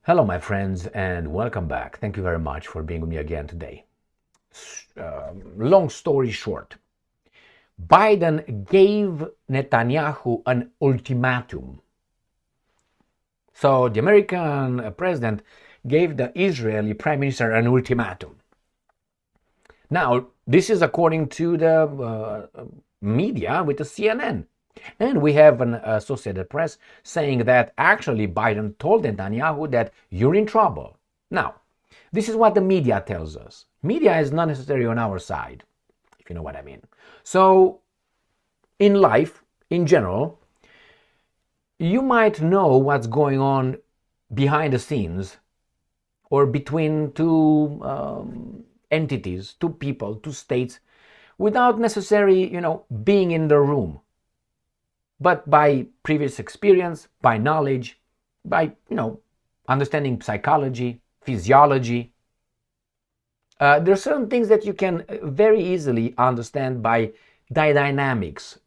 Hello, my friends, and welcome back. Thank you very much for being with me again today. Long story short, Biden gave Netanyahu an ultimatum. So the American president gave the Israeli prime minister an ultimatum. Now, this is according to the media with the CNN. And we have an Associated Press saying that actually Biden told Netanyahu that you're in trouble. Now, this is what the media tells us. Media is not necessarily on our side, if you know what I mean. So, in life, in general, you might know what's going on behind the scenes or between two entities, two people, two states, without necessarily, being in the room. But by previous experience, by knowledge, by, understanding psychology, physiology, there are certain things that you can very easily understand by the dynamics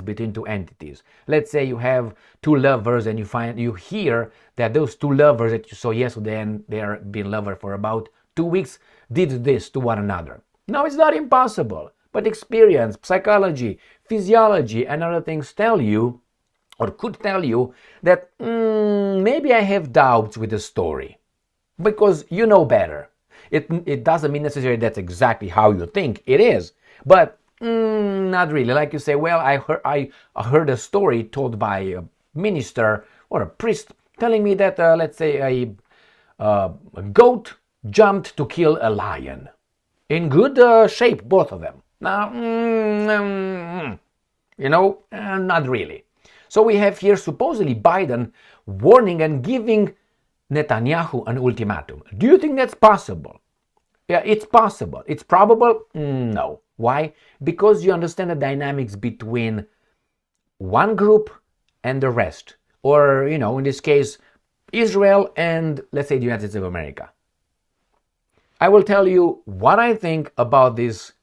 between two entities. Let's say you have two lovers and you hear that those two lovers that you saw yesterday and they are being lovers for about 2 weeks did this to one another. Now, it's not impossible, but experience, psychology, physiology, and other things tell you, or could tell you, that maybe I have doubts with the story, because you know better. It doesn't mean necessarily that's exactly how you think it is, but not really. Like you say, well, I heard a story told by a minister or a priest telling me that, let's say, a goat jumped to kill a lion. In good shape, both of them. Now, not really. So we have here supposedly Biden warning and giving Netanyahu an ultimatum. Do you think that's possible? Yeah, it's possible. It's probable? No. Why? Because you understand the dynamics between one group and the rest. Or, in this case, Israel and, let's say, the United States of America. I will tell you what I think about this,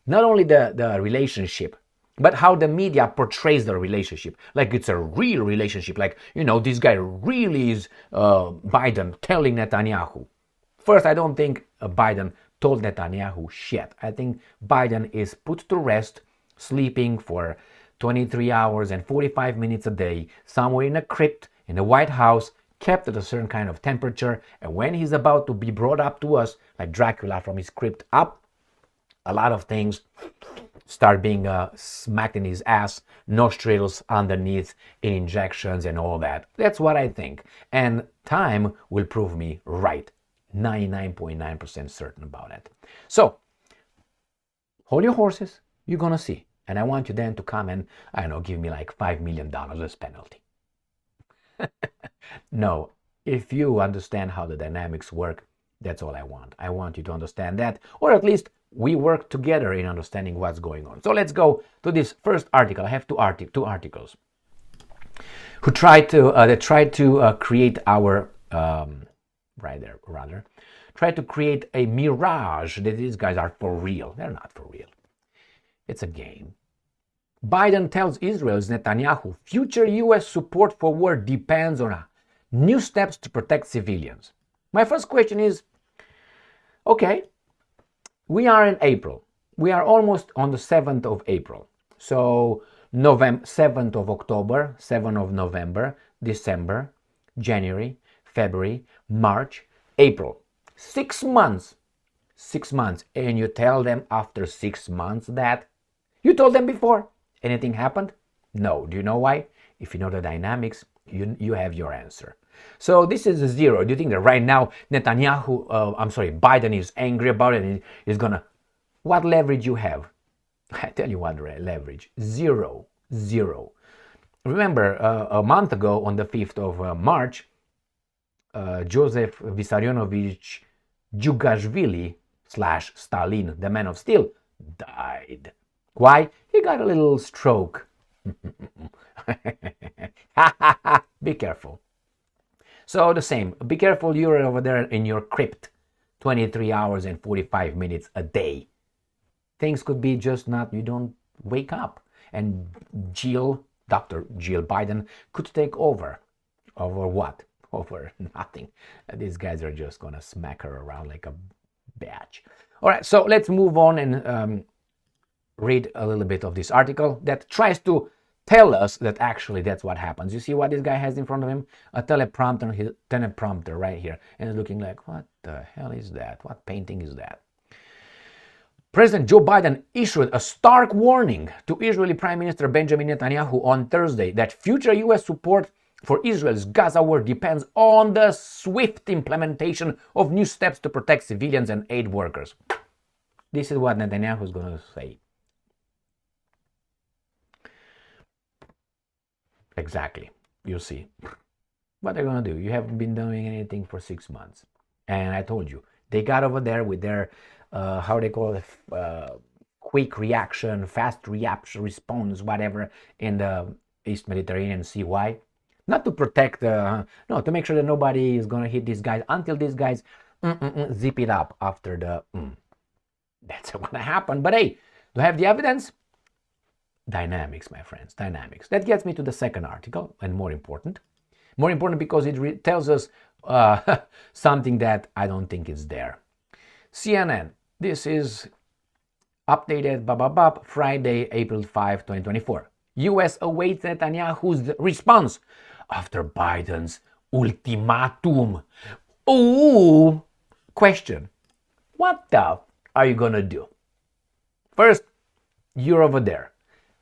not only the relationship, but how the media portrays the relationship. Like it's a real relationship. Like, this guy really is Biden telling Netanyahu. First, I don't think Biden told Netanyahu shit. I think Biden is put to rest, sleeping for 23 hours and 45 minutes a day, somewhere in a crypt in the White House, kept at a certain kind of temperature, and when he's about to be brought up to us, like Dracula from his crypt up, a lot of things start being smacked in his ass, nostrils underneath, injections and all that. That's what I think. And time will prove me right. 99.9% certain about it. So, hold your horses. You're gonna see. And I want you then to come and, I don't know, give me like $5 million as penalty. No, if you understand how the dynamics work, that's all I want. I want you to understand that, or at least we work together in understanding what's going on. So let's go to this first article. I have two articles who tried to create our try to create a mirage that these guys are for real. They're not for real. It's a game. Biden tells Israel's Netanyahu future U.S. support for war depends on new steps to protect civilians. My first question is, okay, we are in April. We are almost on the 7th of April. So 7th of October, 7th of November, December, January, February, March, April. 6 months. 6 months. And you tell them after 6 months that you told them before. Anything happened? No. Do you know why? If you know the dynamics, you have your answer. So this is a zero. Do you think that right now Biden is angry about it and is gonna... What leverage you have? I tell you what leverage. Zero. Remember, a month ago on the 5th of March, Joseph Vissarionovich Djugashvili / Stalin, the man of steel, died. Why? He got a little stroke. Be careful. So the same. Be careful, you're over there in your crypt 23 hours and 45 minutes a day. Things could be just not, you don't wake up. And Dr. Jill Biden could take over. Over what? over nothing. These guys are just gonna smack her around like a batch. All right, so let's move on and read a little bit of this article that tries to tell us that actually that's what happens. You see what this guy has in front of him? A teleprompter, his teleprompter right here, and it's looking like, what the hell is that? What painting is that? President Joe Biden issued a stark warning to Israeli Prime Minister Benjamin Netanyahu on Thursday that future U.S. support for Israel's Gaza war depends on the swift implementation of new steps to protect civilians and aid workers. This is what Netanyahu is going to say. Exactly. You see. What they're going to do? You haven't been doing anything for 6 months. And I told you, they got over there with their how they call it, quick reaction, fast reaction, response, whatever, in the East Mediterranean Sea. Why? Not to protect, no, to make sure that nobody is going to hit these guys until these guys zip it up after the, that's what happened. But hey, do I have the evidence? Dynamics, my friends, dynamics. That gets me to the second article, and more important because it tells us something that I don't think is there. CNN, this is updated, Friday, April 5, 2024. U.S. awaits Netanyahu's response after Biden's ultimatum. Ooh, question. What the are you gonna do? First, you're over there.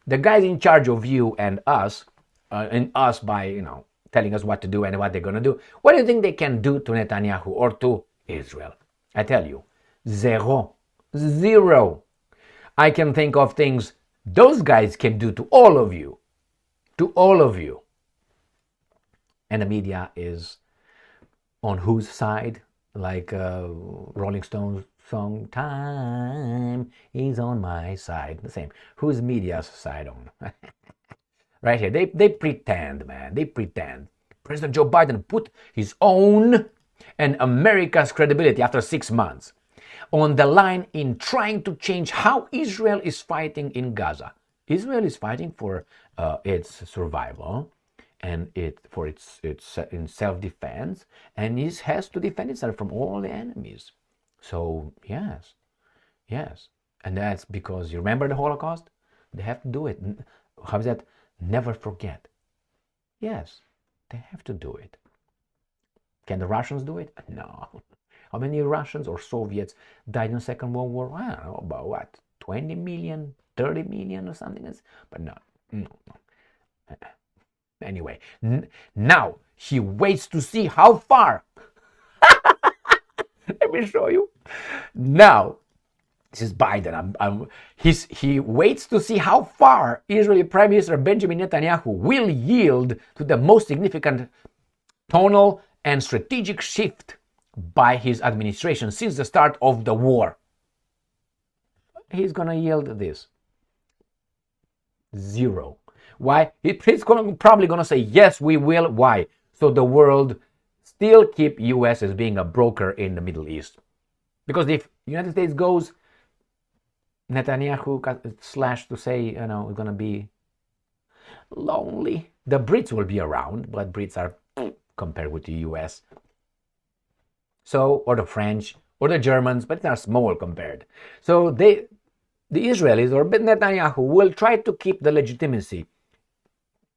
The guys in charge of you and us by, telling us what to do and what they're gonna do. What do you think they can do to Netanyahu or to Israel? I tell you, zero. I can think of things those guys can do to all of you. And the media is on whose side? Like Rolling Stones song, time is on my side. The same. Whose media's side on? Right here. They pretend, man. They pretend. President Joe Biden put his own and America's credibility after 6 months on the line in trying to change how Israel is fighting in Gaza. Israel is fighting for its survival and in self-defense, and it has to defend itself from all the enemies. So yes, and that's because you remember the Holocaust. They have to do it. How is that? Never forget. Yes, they have to do it. Can the Russians do it? No. How many Russians or Soviets died in the Second World War? I don't know, about what? 20 million, 30 million or something? But no. Anyway, now he waits to see how far. Let me show you. Now, this is Biden. He waits to see how far Israeli Prime Minister Benjamin Netanyahu will yield to the most significant tonal and strategic shift by his administration since the start of the war. He's going to yield this. Zero. Why? He's probably going to say, yes, we will. Why? So the world still keep U.S. as being a broker in the Middle East. Because if United States goes, Netanyahu slash to say, it's going to be lonely. The Brits will be around, but Brits are compared with the U.S. So, or the French, or the Germans, but they are small compared. So the Israelis or Netanyahu will try to keep the legitimacy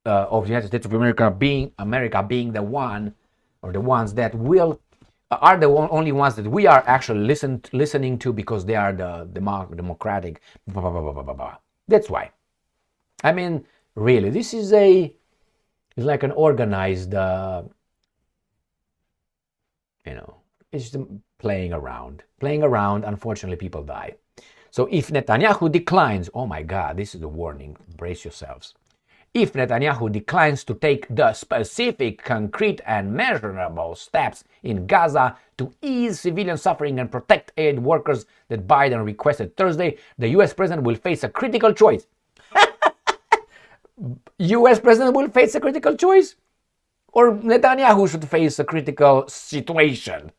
of the United States of America being the one or the ones that are the only ones that we are actually listening to because they are the democratic. Blah, blah, blah, blah, blah, blah. That's why. I mean, really, this is it's like an organized, it's just playing around. Unfortunately, people die. So if Netanyahu declines, oh my God, this is a warning. Brace yourselves. If Netanyahu declines to take the specific, concrete, and measurable steps in Gaza to ease civilian suffering and protect aid workers that Biden requested Thursday, the U.S. president will face a critical choice. U.S. president will face a critical choice? Or Netanyahu should face a critical situation?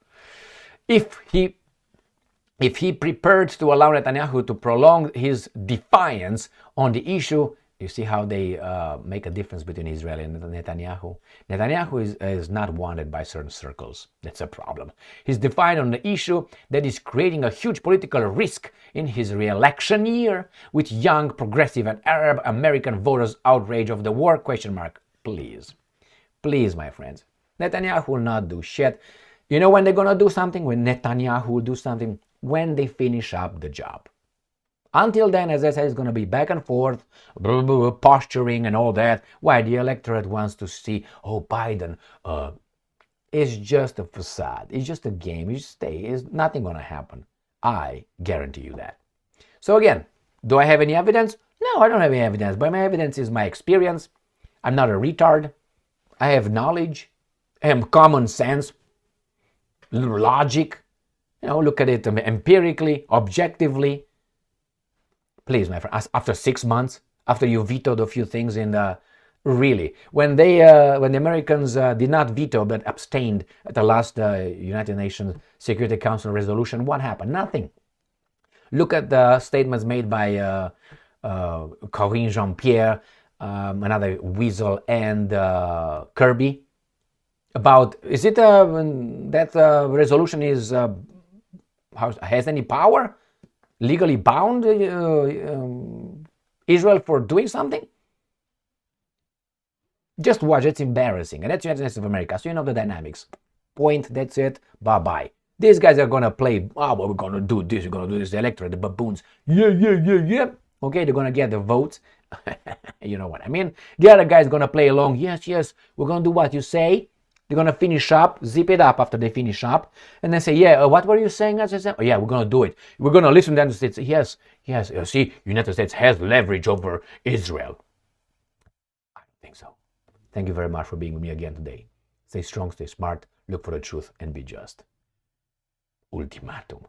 If he prepared to allow Netanyahu to prolong his defiance on the issue, You see how they make a difference between Israel and Netanyahu? Netanyahu is not wanted by certain circles. That's a problem. He's defined on the issue that is creating a huge political risk in his re-election year with young, progressive, and Arab American voters' outrage of the war, question mark. Please. Please, my friends. Netanyahu will not do shit. You know when they're going to do something? When Netanyahu will do something? When they finish up the job. Until then, as I said, it's going to be back and forth, posturing and all that. Why the electorate wants to see, oh, Biden, it's just a facade. It's just a game. You stay. It's nothing going to happen. I guarantee you that. So again, do I have any evidence? No, I don't have any evidence. But my evidence is my experience. I'm not a retard. I have knowledge. I have common sense, logic. You know, look at it empirically, objectively. Please, my friend, after 6 months, after you vetoed a few things in the, really, when the Americans did not veto but abstained at the last United Nations Security Council resolution, what happened? Nothing. Look at the statements made by Corinne Jean-Pierre, another weasel, and Kirby about, is it that resolution is has any power? Legally bound Israel for doing something? Just watch, it's embarrassing. And that's the United States of America, so you know the dynamics. Point, that's it, bye-bye. These guys are going to play, oh, well, we're going to do this, we're going to do this, the electorate, the baboons. Yeah. Okay, they're going to get the votes. You know what I mean? The other guy's going to play along, yes, we're going to do what you say. They're going to finish up, zip it up after they finish up, and then say, yeah, what were you saying? As I said, oh, yeah, we're going to do it. We're going to listen to the United States. Yes, see, United States has leverage over Israel. I don't think so. Thank you very much for being with me again today. Stay strong, stay smart, look for the truth, and be just. Ultimatum.